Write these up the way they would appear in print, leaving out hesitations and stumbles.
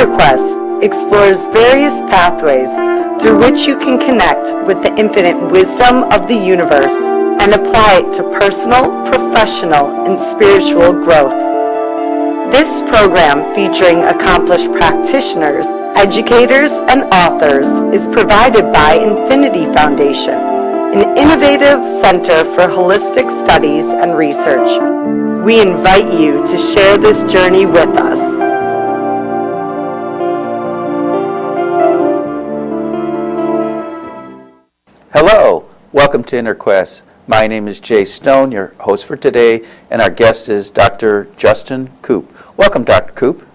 InnerQuest explores various pathways through which you can connect with the infinite wisdom of the universe and apply it to personal, professional, and spiritual growth. This program, featuring accomplished practitioners, educators, and authors, is provided by Infinity Foundation, an innovative center for holistic studies and research. We invite you to share this journey with us. Hello, welcome to InnerQuest. My name is Jay Stone, your host for today, and our guest is Dr. Justin Coop. Welcome, Dr. Coop.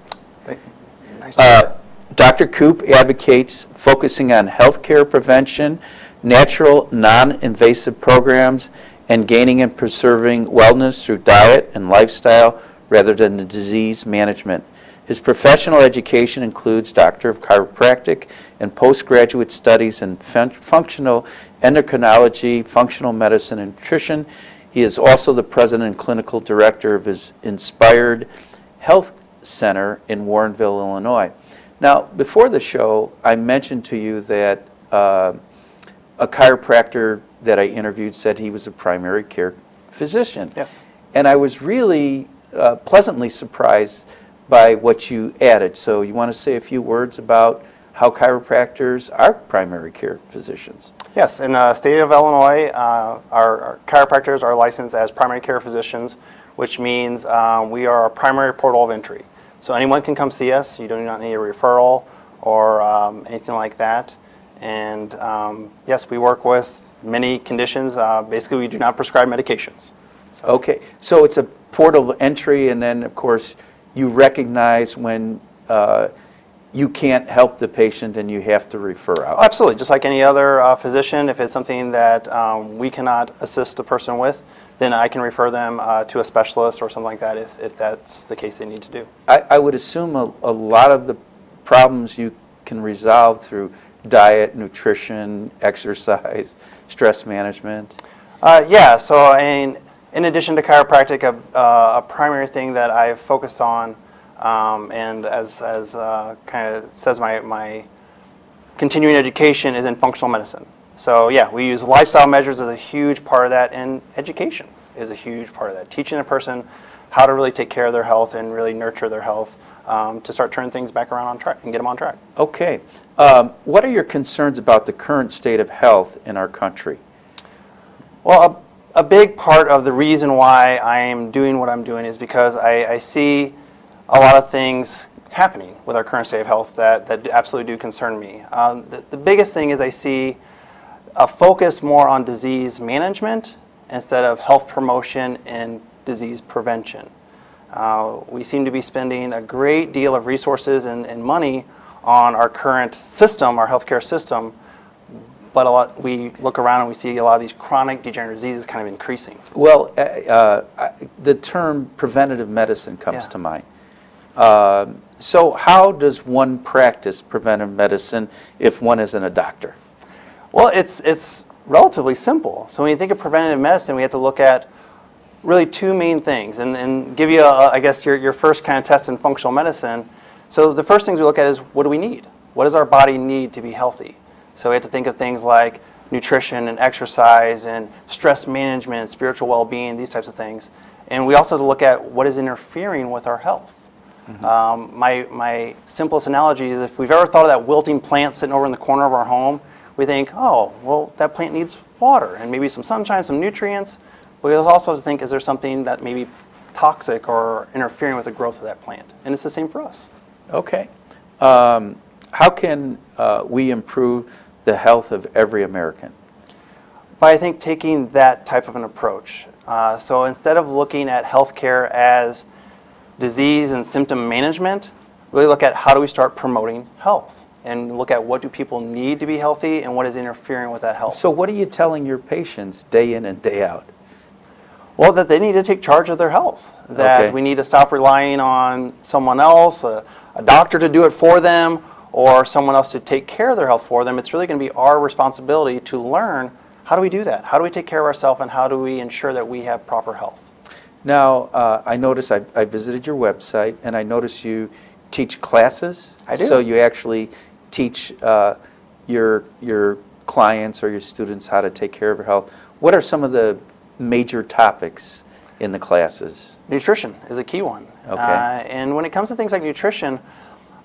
Thank you. Nice to meet you. Dr. Coop advocates focusing on healthcare prevention, natural, non-invasive programs, and gaining and preserving wellness through diet and lifestyle rather than the disease management. His professional education includes Doctor of Chiropractic and postgraduate studies in functional endocrinology, functional medicine, and nutrition. He is also the president and clinical director of his Inspired Health Center in Warrenville, Illinois. Now, before the show, I mentioned to you that a chiropractor that I interviewed said he was a primary care physician. Yes. And I was really pleasantly surprised by what you added. So you want to say a few words about how chiropractors are primary care physicians? Yes, in the state of Illinois, our chiropractors are licensed as primary care physicians, which means we are a primary portal of entry. So anyone can come see us. You do not need a referral or anything like that. And yes, we work with many conditions. Basically, we do not prescribe medications. So. Okay, so it's a portal of entry, and then, of course, you recognize when you can't help the patient and you have to refer out. Oh, absolutely. Just like any other physician, if it's something that we cannot assist the person with, then I can refer them to a specialist or something like that if that's the case they need to do. I would assume a lot of the problems you can resolve through diet, nutrition, exercise, stress management. Yeah, so in addition to chiropractic, a primary thing that I've focused on, and as kind of says my continuing education, is in functional medicine. So yeah, we use lifestyle measures as a huge part of that, and education is a huge part of that. Teaching a person how to really take care of their health and really nurture their health to start turning things back around on track and get them on track. Okay. What are your concerns about the current state of health in our country? Well, a big part of the reason why I am doing what I'm doing is because I see a lot of things happening with our current state of health that absolutely do concern me. The biggest thing is I see a focus more on disease management instead of health promotion and disease prevention. We seem to be spending a great deal of resources and money on our current system, our healthcare system, but we look around and we see a lot of these chronic degenerative diseases kind of increasing. Well, the term preventative medicine comes to mind. So how does one practice preventive medicine if one isn't a doctor? Well, it's relatively simple. So when you think of preventative medicine, we have to look at really two main things and give you, I guess, your first kind of test in functional medicine. So the first things we look at is, what do we need? What does our body need to be healthy? So we have to think of things like nutrition and exercise and stress management, spiritual well-being, these types of things. And we also have to look at what is interfering with our health. Mm-hmm. My simplest analogy is, if we've ever thought of that wilting plant sitting over in the corner of our home, we think, oh, well, that plant needs water and maybe some sunshine, some nutrients. But we also have to think, is there something that may be toxic or interfering with the growth of that plant? And it's the same for us. Okay. How can we improve the health of every American? By, I think, taking that type of an approach. So instead of looking at healthcare as disease and symptom management, really look at how do we start promoting health and look at what do people need to be healthy and what is interfering with that health. So what are you telling your patients day in and day out? Well, that they need to take charge of their health, that we need to stop relying on someone else, a doctor to do it for them, or someone else to take care of their health for them. It's really going to be our responsibility to learn, how do we do that? How do we take care of ourselves, and how do we ensure that we have proper health? Now, I noticed I visited your website, and I noticed you teach classes? I do. So you actually teach your clients or your students how to take care of their health. What are some of the major topics in the classes? Nutrition is a key one. Okay. And when it comes to things like nutrition,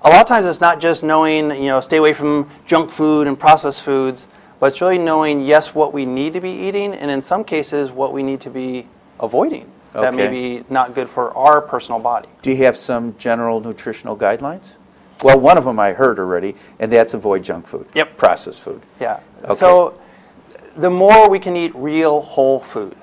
a lot of times it's not just knowing, stay away from junk food and processed foods, but it's really knowing, yes, what we need to be eating, and in some cases, what we need to be avoiding. That may be not good for our personal body. Do you have some general nutritional guidelines? Well, one of them I heard already, and that's avoid junk food. Yep. Processed food. Yeah. Okay. So the more we can eat real whole food.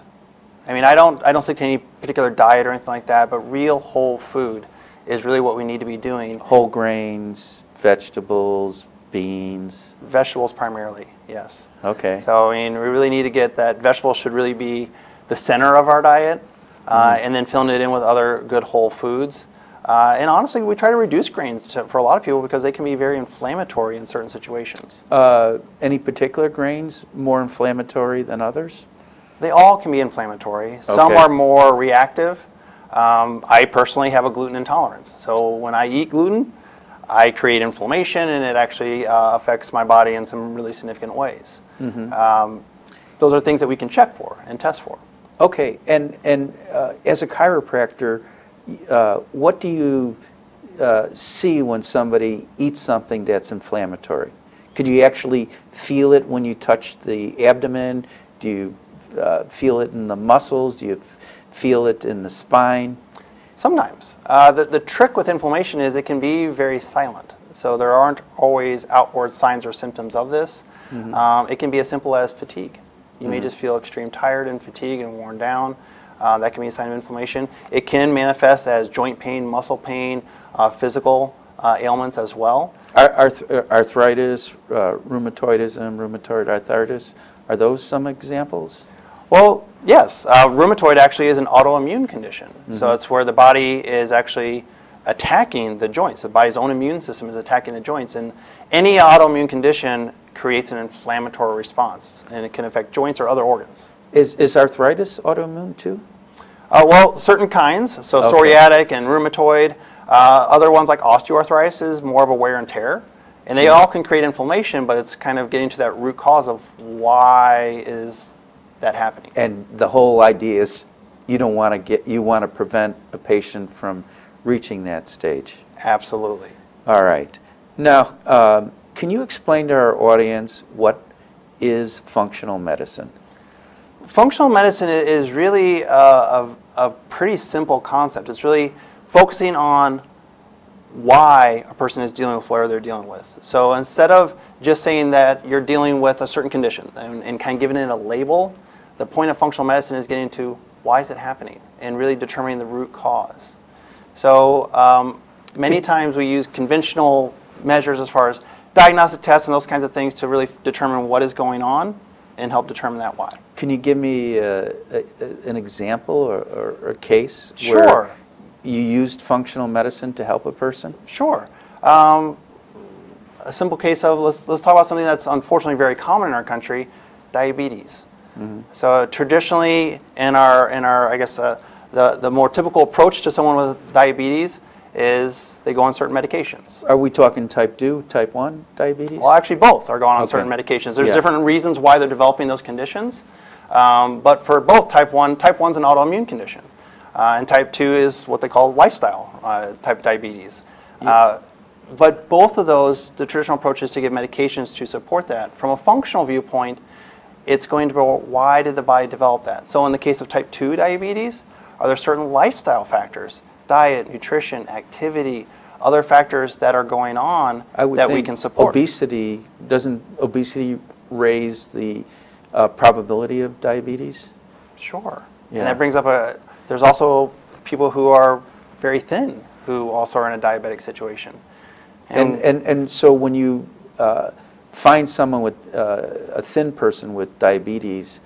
I mean, I don't stick to any particular diet or anything like that, but real whole food is really what we need to be doing. Whole grains, vegetables, beans. Vegetables primarily, yes. Okay. So, I mean, we really need to get that vegetables should really be the center of our diet, and then filling it in with other good whole foods. And honestly, we try to reduce grains for a lot of people because they can be very inflammatory in certain situations. Any particular grains more inflammatory than others? They all can be inflammatory. Some Okay. are more reactive. I personally have a gluten intolerance. So when I eat gluten, I create inflammation, and it actually affects my body in some really significant ways. Those are things that we can check for and test for. Okay, and as a chiropractor, what do you see when somebody eats something that's inflammatory? Could you actually feel it when you touch the abdomen? Do you feel it in the muscles? Do you feel it in the spine? Sometimes. The trick with inflammation is it can be very silent. So there aren't always outward signs or symptoms of this. It can be as simple as fatigue. You may just feel extreme tired and fatigue and worn down. That can be a sign of inflammation. It can manifest as joint pain, muscle pain, physical ailments as well. Arthritis, rheumatoidism, rheumatoid arthritis, are those some examples? Well, yes. Rheumatoid actually is an autoimmune condition. So it's where the body is actually attacking the joints. The body's own immune system is attacking the joints. And any autoimmune condition creates an inflammatory response, and it can affect joints or other organs. Is arthritis autoimmune too? Well, certain kinds, so psoriatic and rheumatoid. Other ones like osteoarthritis is more of a wear and tear. And they all can create inflammation, but it's kind of getting to that root cause of why is that happening. And the whole idea is you want to prevent a patient from reaching that stage. Absolutely. All right. Now, can you explain to our audience what is functional medicine? Functional medicine is really a pretty simple concept. It's really focusing on why a person is dealing with whatever they're dealing with. So instead of just saying that you're dealing with a certain condition and kind of giving it a label, the point of functional medicine is getting to why is it happening and really determining the root cause. So many times we use conventional measures as far as diagnostic tests and those kinds of things to really determine what is going on and help determine that why. Can you give me an example or a case Sure. where you used functional medicine to help a person? Sure. A simple case of, let's talk about something that's unfortunately very common in our country, diabetes. So traditionally in our I guess the more typical approach to someone with diabetes is they go on certain medications. Are we talking type 2, type 1 diabetes? Well, actually both are going on Okay. certain medications. There's Yeah. different reasons why they're developing those conditions. But for both type 1's an autoimmune condition. And type 2 is what they call lifestyle type diabetes. But both of those, the traditional approach is to give medications to support that. From a functional viewpoint, it's going to be why did the body develop that? So in the case of type 2 diabetes, are there certain lifestyle factors, diet, nutrition, activity, other factors that are going on that we can support? Doesn't obesity raise the probability of diabetes? Sure. Yeah. And that brings up there's also people who are very thin who also are in a diabetic situation. And so when you find someone with a thin person with diabetes,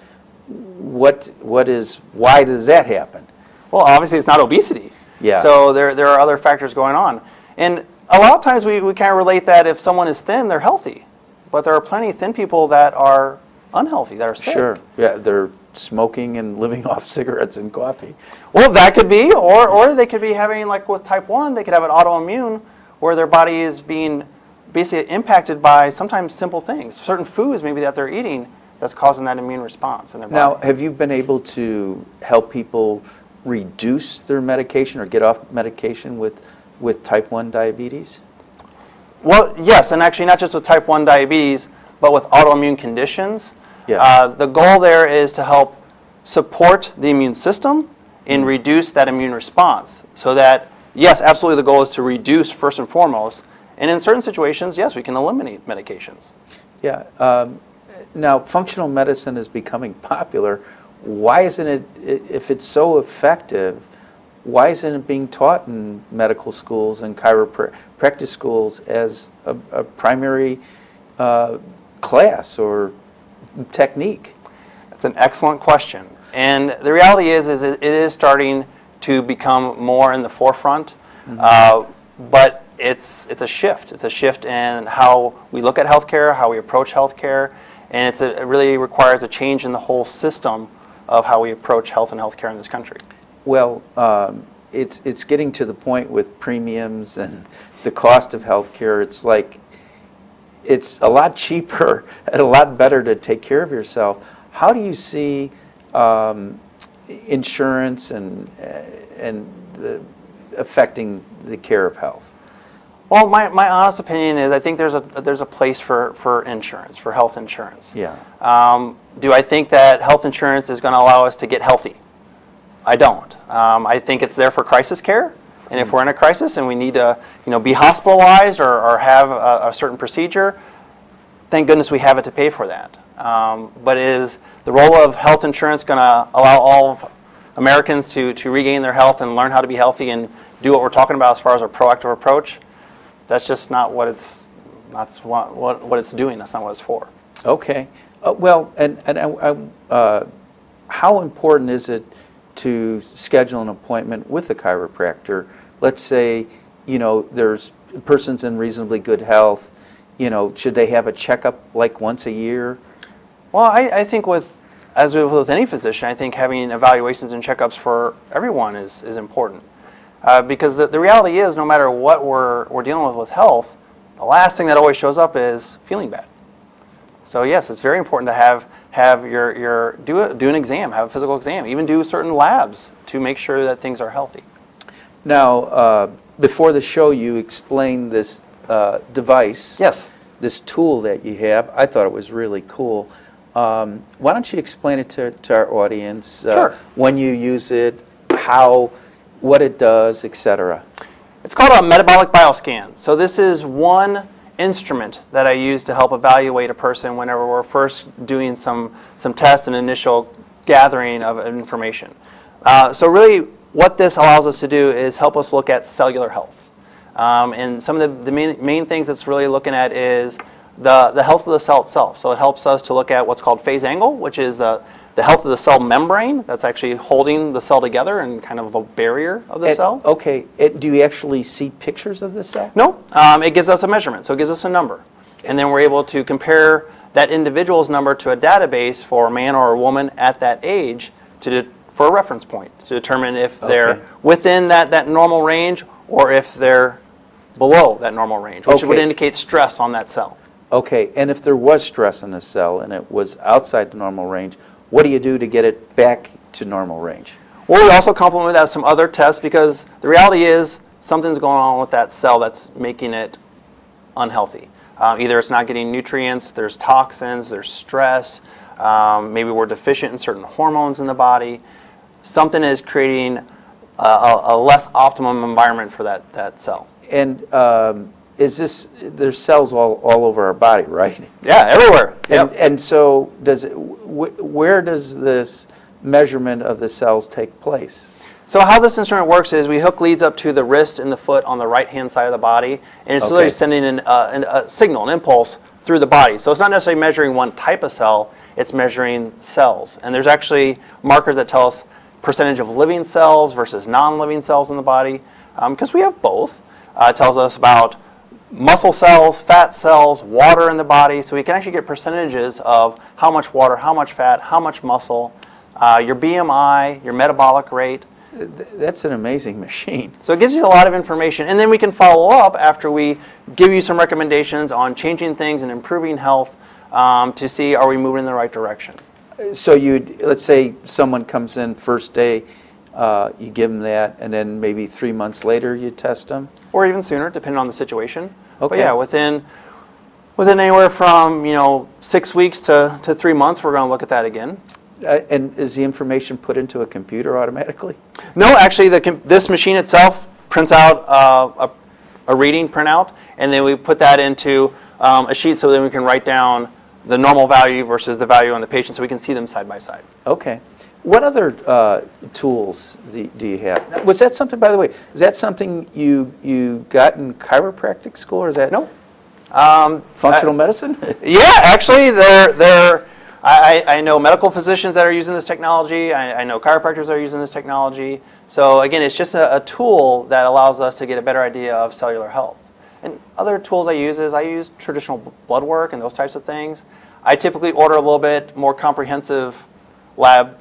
why does that happen? Well, obviously it's not obesity. Yeah. So there are other factors going on. And a lot of times we kind of relate that if someone is thin, they're healthy. But there are plenty of thin people that are unhealthy, that are sick. Sure. Yeah, they're smoking and living off cigarettes and coffee. Well, that could be, or they could be having, like with type 1, they could have an autoimmune where their body is being basically impacted by sometimes simple things, certain foods maybe that they're eating that's causing that immune response in their body. Now, have you been able to help people reduce their medication or get off medication with type 1 diabetes? Well, yes, and actually not just with type 1 diabetes, but with autoimmune conditions. Yeah. The goal there is to help support the immune system and reduce that immune response. So that, yes, absolutely the goal is to reduce first and foremost. And in certain situations, yes, we can eliminate medications. Yeah. Now, functional medicine is becoming popular. Why isn't it, if it's so effective, why isn't it being taught in medical schools and chiropractic schools as a primary class or technique? That's an excellent question. And the reality is it is starting to become more in the forefront, but it's a shift. It's a shift in how we look at healthcare, how we approach healthcare, and it really requires a change in the whole system of how we approach health and healthcare in this country. Well, it's getting to the point with premiums and the cost of healthcare. It's like it's a lot cheaper and a lot better to take care of yourself. How do you see insurance and affecting the care of health? Well, my honest opinion is I think there's a place for insurance, for health insurance. Yeah. Do I think that health insurance is going to allow us to get healthy? I don't. I think it's there for crisis care, and if we're in a crisis and we need to, be hospitalized or have a certain procedure, thank goodness we have it to pay for that. But is the role of health insurance going to allow all of Americans to regain their health and learn how to be healthy and do what we're talking about as far as a proactive approach? That's just not what it's. That's what it's doing. That's not what it's for. Okay. Well, and how important is it to schedule an appointment with a chiropractor? Let's say, there's a person's in reasonably good health. Should they have a checkup like once a year? Well, I think with any physician, I think having evaluations and checkups for everyone is important. Because the reality is, no matter what we're dealing with health, the last thing that always shows up is feeling bad. So yes, it's very important to have do an exam, have a physical exam, even do certain labs to make sure that things are healthy. Now, before the show, you explained this device. Yes. This tool that you have. I thought it was really cool. Why don't you explain it to our audience? Sure. When you use it, what it does, etc. It's called a metabolic bioscan. So this is one instrument that I use to help evaluate a person whenever we're first doing some tests and initial gathering of information. So really what this allows us to do is help us look at cellular health. And some of the main things it's really looking at is the health of the cell itself. So it helps us to look at what's called phase angle, which is the health of the cell membrane that's actually holding the cell together and kind of the barrier of the cell. Okay. Do you actually see pictures of the cell? No. It gives us a measurement, so it gives us a number. And then we're able to compare that individual's number to a database for a man or a woman at that age for a reference point to determine if they're within that normal range or if they're below that normal range, which would indicate stress on that cell. Okay. And if there was stress in the cell and it was outside the normal range, what do you do to get it back to normal range? Well, we also complement that with some other tests because the reality is something's going on with that cell that's making it unhealthy. Either it's not getting nutrients, there's toxins, there's stress, maybe we're deficient in certain hormones in the body. Something is creating a less optimum environment for that cell. And there's cells all over our body, right? Yeah, everywhere. Yep. And so where does this measurement of the cells take place? So how this instrument works is we hook leads up to the wrist and the foot on the right-hand side of the body, and it's literally sending a signal, an impulse through the body. So it's not necessarily measuring one type of cell, it's measuring cells. And there's actually markers that tell us percentage of living cells versus non-living cells in the body, because we have both. It tells us about muscle cells, fat cells, water in the body, so we can actually get percentages of how much water, how much fat, how much muscle, your BMI, your metabolic rate. That's an amazing machine. So it gives you a lot of information, and then we can follow up after we give you some recommendations on changing things and improving health to see, are we moving in the right direction. So let's say someone comes in first day, you give them that, and then maybe 3 months later you test them? Or even sooner, depending on the situation. Okay. But yeah, within anywhere from 6 weeks to 3 months, we're going to look at that again. And is the information put into a computer automatically? No, actually, this machine itself prints out a reading printout, and then we put that into a sheet so then we can write down the normal value versus the value on the patient so we can see them side by side. Okay. What other tools do you have? Was that something, by the way, is that something you got in chiropractic school, or is that No. functional medicine? Yeah, actually, I know medical physicians that are using this technology. I know chiropractors that are using this technology. So again, it's just a tool that allows us to get a better idea of cellular health. And other tools I use traditional blood work and those types of things. I typically order a little bit more comprehensive lab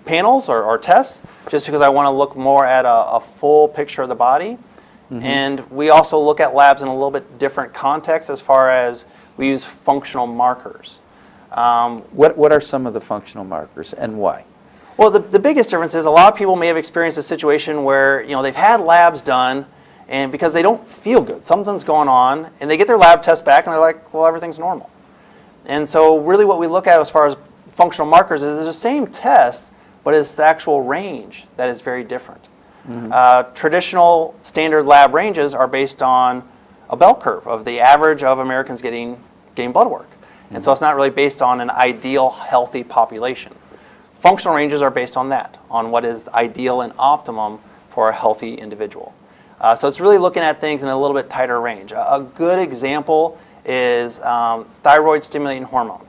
panels or tests just because I want to look more at a full picture of the body. Mm-hmm. And we also look at labs in a little bit different context as far as we use functional markers. What are some of the functional markers and why? Well, the biggest difference is a lot of people may have experienced a situation where they've had labs done, and because they don't feel good, something's going on, and they get their lab test back and they're like, well, everything's normal. And so really what we look at as far as functional markers is the same test, but it's the actual range that is very different. Mm-hmm. Traditional standard lab ranges are based on a bell curve of the average of Americans getting blood work. And so it's not really based on an ideal healthy population. Functional ranges are based on that, on what is ideal and optimum for a healthy individual. So it's really looking at things in a little bit tighter range. A good example is thyroid stimulating hormone.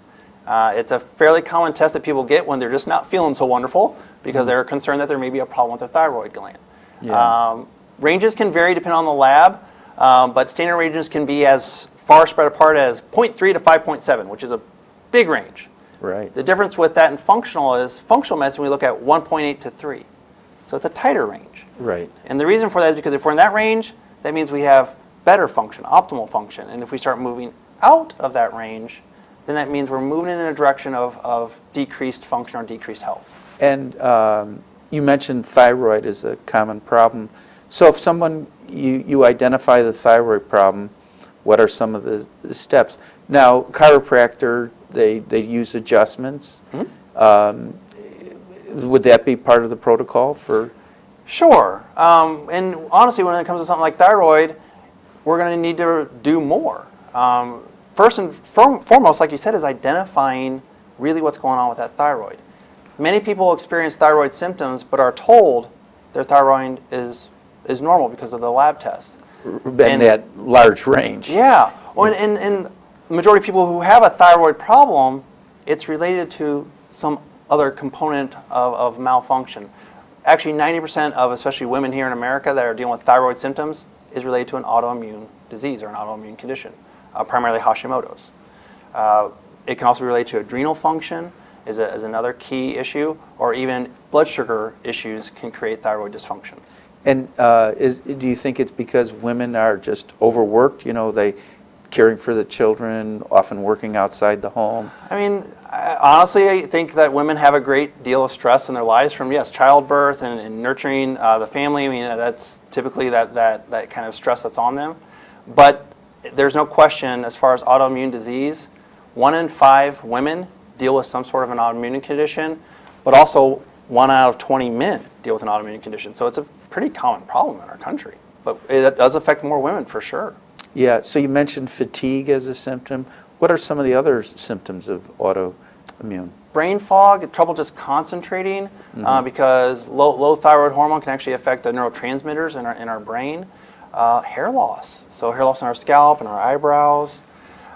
It's a fairly common test that people get when they're just not feeling so wonderful because they're concerned that there may be a problem with their thyroid gland. Yeah. Ranges can vary depending on the lab, but standard ranges can be as far spread apart as 0.3 to 5.7, which is a big range. Right. The difference with that and functional is functional medicine, we look at 1.8 to 3. So it's a tighter range. Right. And the reason for that is because if we're in that range, that means we have better function, optimal function. And if we start moving out of that range, then that means we're moving in a direction of decreased function or decreased health. And you mentioned thyroid is a common problem. So if someone, you identify the thyroid problem, what are some of the steps? Now, chiropractor, they use adjustments. Mm-hmm. Would that be part of the protocol for? Sure. And honestly, when it comes to something like thyroid, we're going to need to do more. First and foremost, like you said, is identifying really what's going on with that thyroid. Many people experience thyroid symptoms but are told their thyroid is normal because of the lab test. And that large range. Yeah. Well, and the majority of people who have a thyroid problem, it's related to some other component of malfunction. Actually, 90% of especially women here in America that are dealing with thyroid symptoms is related to an autoimmune disease or an autoimmune condition, primarily Hashimoto's. It can also be related to adrenal function is another key issue, or even blood sugar issues can create thyroid dysfunction. And do you think it's because women are just overworked? They caring for the children, often working outside the home? I mean, honestly, I think that women have a great deal of stress in their lives from, childbirth and nurturing the family. I mean, that's typically that kind of stress that's on them. But there's no question, as far as autoimmune disease, 1 in 5 women deal with some sort of an autoimmune condition, but also 1 out of 20 men deal with an autoimmune condition. So it's a pretty common problem in our country. But it does affect more women for sure. Yeah, so you mentioned fatigue as a symptom. What are some of the other symptoms of autoimmune? Brain fog, trouble just concentrating, because low thyroid hormone can actually affect the neurotransmitters in our brain. Hair loss, so hair loss in our scalp and our eyebrows.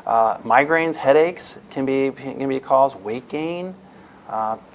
Migraines, headaches can be a cause. Weight gain,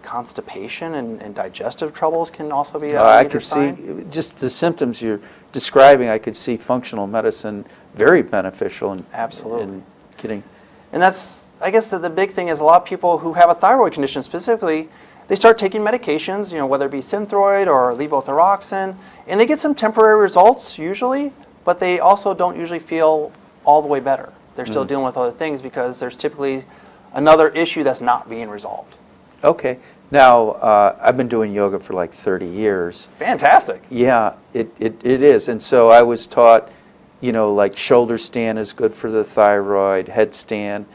constipation, and digestive troubles can also be a I major could sign. see just the symptoms you're describing. I could see functional medicine very beneficial in Absolutely. In getting. And that's, I guess, the big thing is a lot of people who have a thyroid condition specifically, they start taking medications, whether it be Synthroid or levothyroxine, and they get some temporary results usually, but they also don't usually feel all the way better. They're still dealing with other things because there's typically another issue that's not being resolved. Okay. Now, I've been doing yoga for like 30 years. Fantastic. Yeah, it is. And so I was taught, like shoulder stand is good for the thyroid, headstand.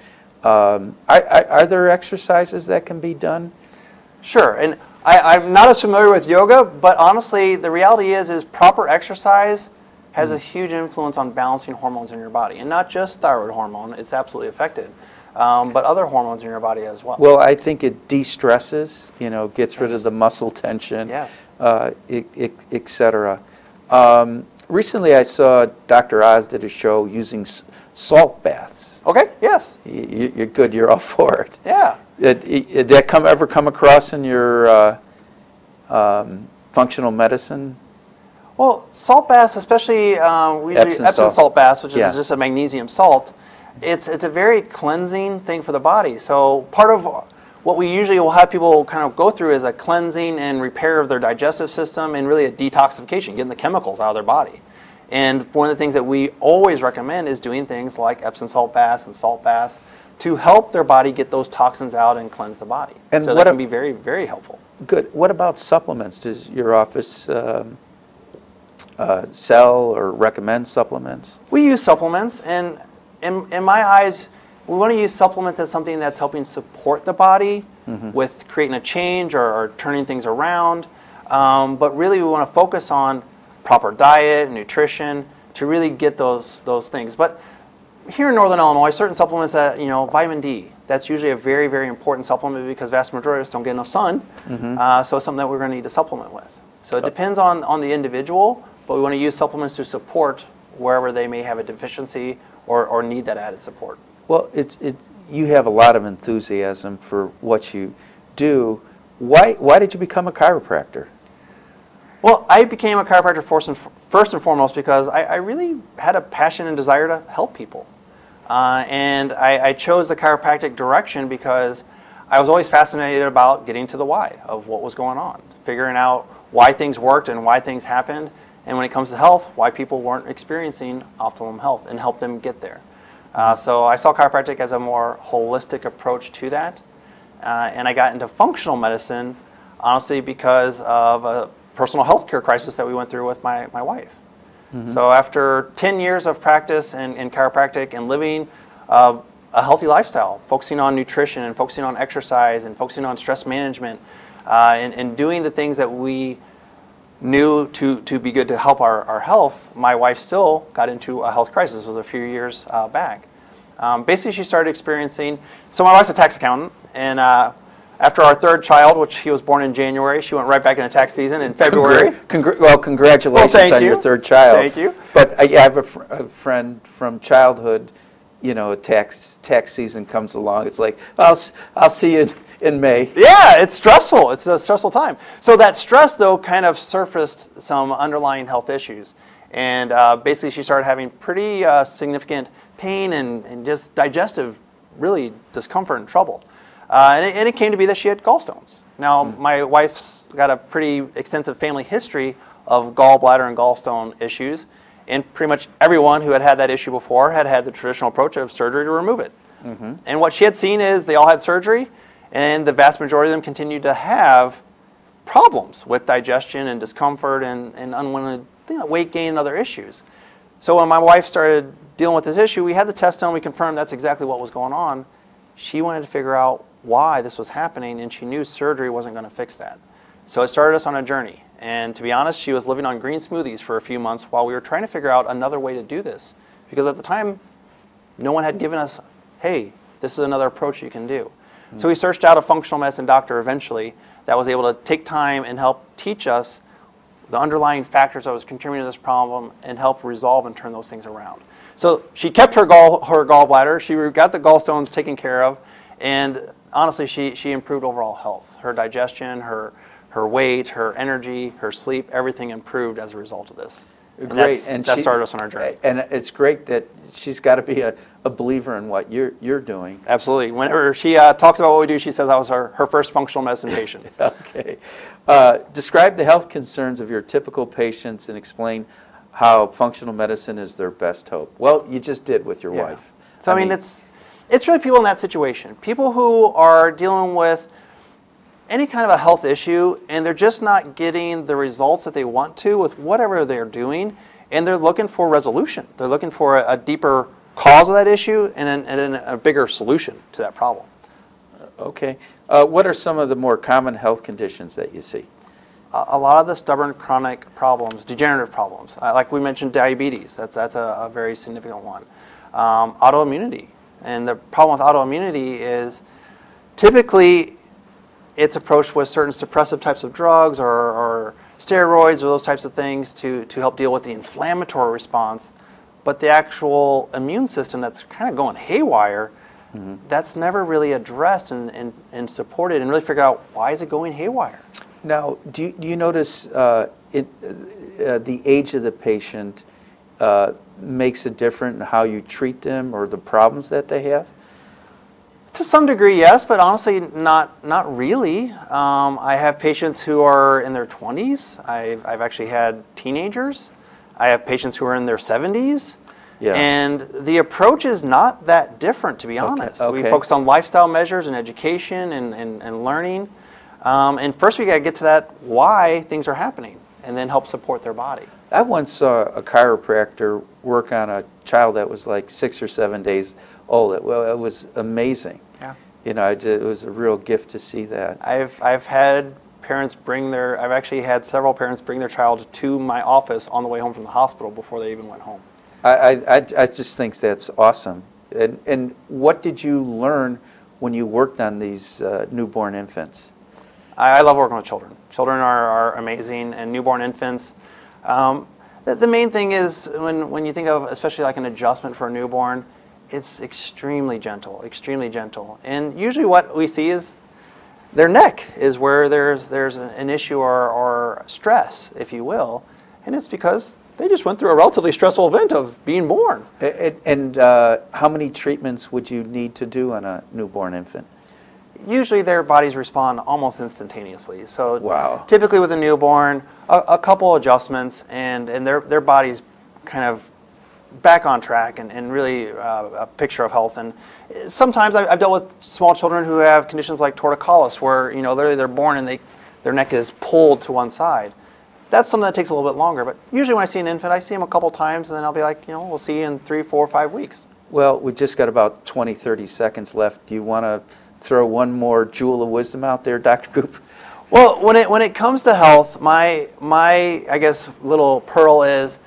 Are there exercises that can be done? Sure. And I'm not as familiar with yoga, but honestly, the reality is proper exercise has a huge influence on balancing hormones in your body. And not just thyroid hormone, it's absolutely affected, but other hormones in your body as well. Well, I think it de-stresses, gets rid of the muscle tension, Yes. et cetera. Recently I saw Dr. Oz did a show using salt baths. Okay, yes. You're good, you're all for it. Yeah. Did that ever come across in your functional medicine? Well, salt baths, especially we use Epsom salt baths, which is just a magnesium salt, it's a very cleansing thing for the body. So part of what we usually will have people kind of go through is a cleansing and repair of their digestive system and really a detoxification, getting the chemicals out of their body. And one of the things that we always recommend is doing things like Epsom salt baths and salt baths to help their body get those toxins out and cleanse the body. And so that can be very, very helpful. Good. What about supplements? Does your office sell or recommend supplements? We use supplements, and in my eyes, we want to use supplements as something that's helping support the body with creating a change or turning things around. But really, we want to focus on proper diet, nutrition, to really get those things. But here in Northern Illinois, certain supplements that, vitamin D, that's usually a very, very important supplement because vast majority of us don't get enough sun. So it's something that we're going to need to supplement with. So it depends on the individual, but we want to use supplements to support wherever they may have a deficiency or need that added support. Well, you have a lot of enthusiasm for what you do. Why did you become a chiropractor? Well, I became a chiropractor first and foremost because I really had a passion and desire to help people. And I chose the chiropractic direction because I was always fascinated about getting to the why of what was going on, figuring out why things worked and why things happened, and when it comes to health, why people weren't experiencing optimum health and help them get there. So I saw chiropractic as a more holistic approach to that. And I got into functional medicine, honestly, because of a personal health care crisis that we went through with my wife. So after 10 years of practice in chiropractic and living a healthy lifestyle, focusing on nutrition and focusing on exercise and focusing on stress management and doing the things that we knew to be good to help our health, my wife still got into a health crisis. This was a few years back. Basically, she started experiencing, so my wife's a tax accountant, and after our third child, which he was born in January, she went right back into tax season in February. Congratulations on your third child. Thank you. But I have a friend from childhood, tax season comes along. It's like, I'll see you in May. Yeah, it's stressful. It's a stressful time. So that stress, though, kind of surfaced some underlying health issues. And basically, she started having pretty significant pain and just digestive, really, discomfort and trouble. And it came to be that she had gallstones. Now, my wife's got a pretty extensive family history of gallbladder and gallstone issues, and pretty much everyone who had that issue before had the traditional approach of surgery to remove it. And what she had seen is they all had surgery, and the vast majority of them continued to have problems with digestion and discomfort and unwanted weight gain and other issues. So when my wife started dealing with this issue, we had the test done, we confirmed that's exactly what was going on. She wanted to figure out why this was happening, and she knew surgery wasn't going to fix that. So it started us on a journey. And to be honest, she was living on green smoothies for a few months while we were trying to figure out another way to do this. Because at the time, no one had given us, hey, this is another approach you can do. So we searched out a functional medicine doctor eventually that was able to take time and help teach us the underlying factors that was contributing to this problem and help resolve and turn those things around. So she kept her gallbladder, she got the gallstones taken care of, and honestly, she improved overall health. Her digestion, her weight, her energy, her sleep, everything improved as a result of this. Great, that started us on our journey. And it's great that she's got to be a believer in what you're doing. Absolutely. Whenever she talks about what we do, she says that was her first functional medicine patient. Okay. Describe the health concerns of your typical patients and explain how functional medicine is their best hope. Well, you just did with your wife. So I mean, it's really people in that situation. People who are dealing with any kind of a health issue and they're just not getting the results that they want to with whatever they're doing, and they're looking for resolution. They're looking for a deeper cause of that issue and then a bigger solution to that problem. Okay. What are some of the more common health conditions that you see? A lot of the stubborn chronic problems, degenerative problems, like we mentioned, diabetes, that's a very significant one. Autoimmunity. And the problem with autoimmunity is typically it's approached with certain suppressive types of drugs or steroids or those types of things to help deal with the inflammatory response. But the actual immune system that's kind of going haywire, that's never really addressed and supported and really figure out why is it going haywire. Now, do you notice the age of the patient makes it different in how you treat them or the problems that they have? To some degree, yes, but honestly, not really. I have patients who are in their 20s. I've actually had teenagers. I have patients who are in their 70s. Yeah. And the approach is not that different, to be honest. Okay. We focus on lifestyle measures and education and learning. And first we got to get to that why things are happening and then help support their body. I once saw a chiropractor work on a child that was like 6 or 7 days old. It was amazing. Yeah. You know, it was a real gift to see that. I've had parents I've actually had several parents bring their child to my office on the way home from the hospital before they even went home. I just think that's awesome. And what did you learn when you worked on these newborn infants? I love working with children. Children are amazing, and newborn infants. The main thing is when you think of, especially like an adjustment for a newborn, it's extremely gentle. And usually what we see is their neck is where there's an issue or stress, if you will, and it's because they just went through a relatively stressful event of being born. And how many treatments would you need to do on a newborn infant? Usually their bodies respond almost instantaneously. So wow. Typically with a newborn, a couple adjustments and their body's kind of back on track and really a picture of health. And sometimes I've dealt with small children who have conditions like torticollis where, literally they're born and their neck is pulled to one side. That's something that takes a little bit longer. But usually when I see an infant, I see him a couple times and then I'll be like, we'll see you in 3, 4, 5 weeks. Well, we've just got about 20, 30 seconds left. Do you want to throw one more jewel of wisdom out there, Dr. Coop? Well, when it comes to health, my I guess little pearl is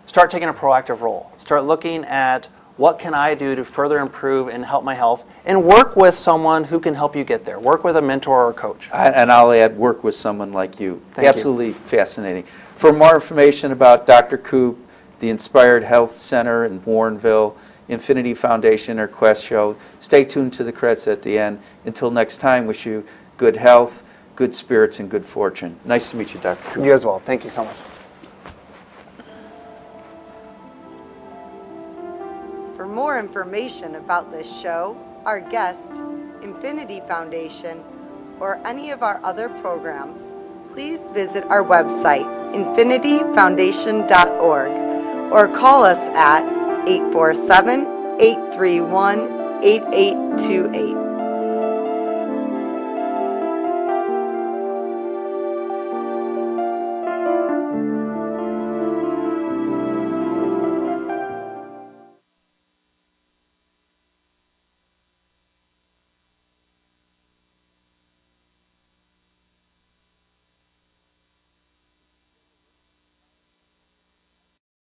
start taking a proactive role. Start looking at what can I do to further improve and help my health, and work with someone who can help you get there. Work with a mentor or a coach. And I'll add, work with someone like you. Thank Absolutely you. Fascinating. For more information about Dr. Coop, the Inspired Health Center in Warrenville, Infinity Foundation, or Quest Show, stay tuned to the credits at the end. Until next time, wish you good health, good spirits, and good fortune. Nice to meet you, Dr. Coop. You as well. Thank you so much. For more information about this show, our guest, Infinity Foundation, or any of our other programs, please visit our website, infinityfoundation.org, or call us at 847-831-8828.